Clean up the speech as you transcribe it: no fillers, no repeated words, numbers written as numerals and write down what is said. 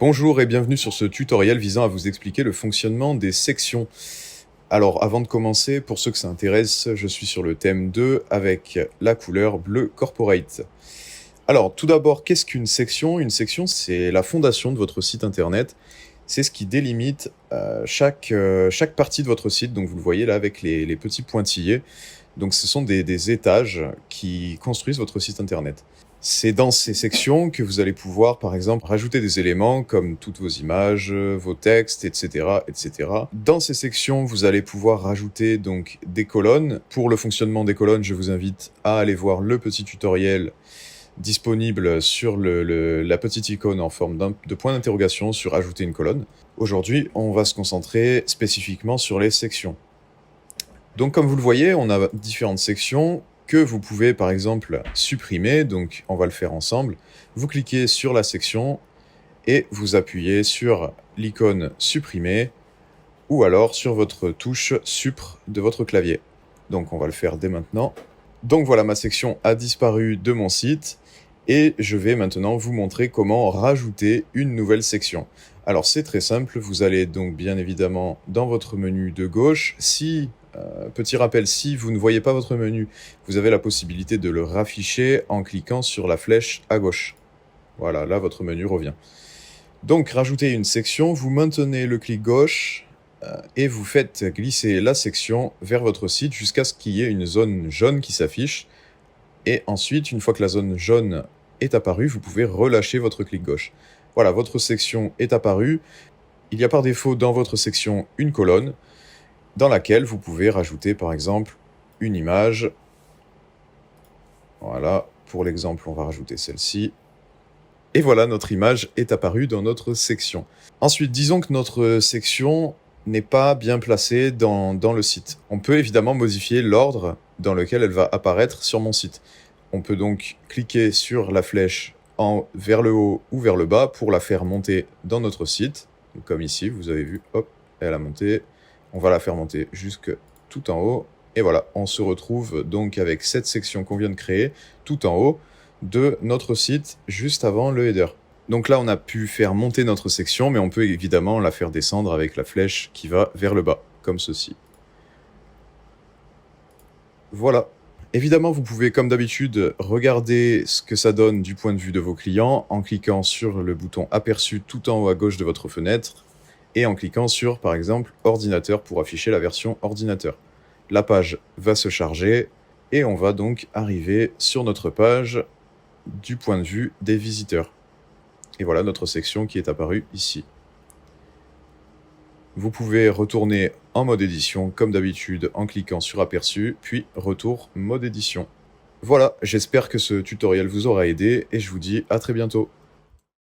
Bonjour et bienvenue sur ce tutoriel visant à vous expliquer le fonctionnement des sections. Alors avant de commencer, pour ceux que ça intéresse, je suis sur le thème 2 avec la couleur bleu corporate. Alors tout d'abord, qu'est-ce qu'une section? Une section, c'est la fondation de votre site internet. C'est ce qui délimite chaque partie de votre site. Donc vous le voyez là avec les petits pointillés. Donc ce sont des étages qui construisent votre site internet. C'est dans ces sections que vous allez pouvoir, par exemple, rajouter des éléments comme toutes vos images, vos textes, etc., etc. Dans ces sections, vous allez pouvoir rajouter donc des colonnes. Pour le fonctionnement des colonnes, je vous invite à aller voir le petit tutoriel disponible sur la petite icône en forme de point d'interrogation sur ajouter une colonne. Aujourd'hui, on va se concentrer spécifiquement sur les sections. Donc comme vous le voyez, on a différentes sections que vous pouvez par exemple supprimer, donc on va le faire ensemble. Vous cliquez sur la section et vous appuyez sur l'icône supprimer ou alors sur votre touche Supr de votre clavier. Donc on va le faire dès maintenant. Donc voilà, ma section a disparu de mon site et je vais maintenant vous montrer comment rajouter une nouvelle section. Alors c'est très simple, vous allez donc bien évidemment dans votre menu de gauche. Petit rappel, si vous ne voyez pas votre menu, vous avez la possibilité de le rafficher en cliquant sur la flèche à gauche. Voilà, là votre menu revient. Donc rajouter une section, vous maintenez le clic gauche et vous faites glisser la section vers votre site jusqu'à ce qu'il y ait une zone jaune qui s'affiche. Et ensuite, une fois que la zone jaune est apparue, vous pouvez relâcher votre clic gauche. Voilà, votre section est apparue. Il y a par défaut dans votre section une colonne dans laquelle vous pouvez rajouter par exemple une image. Voilà, pour l'exemple, on va rajouter celle-ci. Et voilà, notre image est apparue dans notre section. Ensuite, disons que notre section n'est pas bien placée dans le site. On peut évidemment modifier l'ordre dans lequel elle va apparaître sur mon site. On peut donc cliquer sur la flèche vers le haut ou vers le bas pour la faire monter dans notre site. Donc, comme ici, vous avez vu, hop, elle a monté. On va la faire monter jusque tout en haut. Et voilà, on se retrouve donc avec cette section qu'on vient de créer tout en haut de notre site juste avant le header. Donc là, on a pu faire monter notre section, mais on peut évidemment la faire descendre avec la flèche qui va vers le bas, comme ceci. Voilà. Évidemment, vous pouvez, comme d'habitude, regarder ce que ça donne du point de vue de vos clients en cliquant sur le bouton aperçu tout en haut à gauche de votre fenêtre et en cliquant sur, par exemple, ordinateur pour afficher la version ordinateur. La page va se charger et on va donc arriver sur notre page du point de vue des visiteurs. Et voilà notre section qui est apparue ici. Vous pouvez retourner en mode édition comme d'habitude en cliquant sur aperçu, puis retour mode édition. Voilà, j'espère que ce tutoriel vous aura aidé et je vous dis à très bientôt.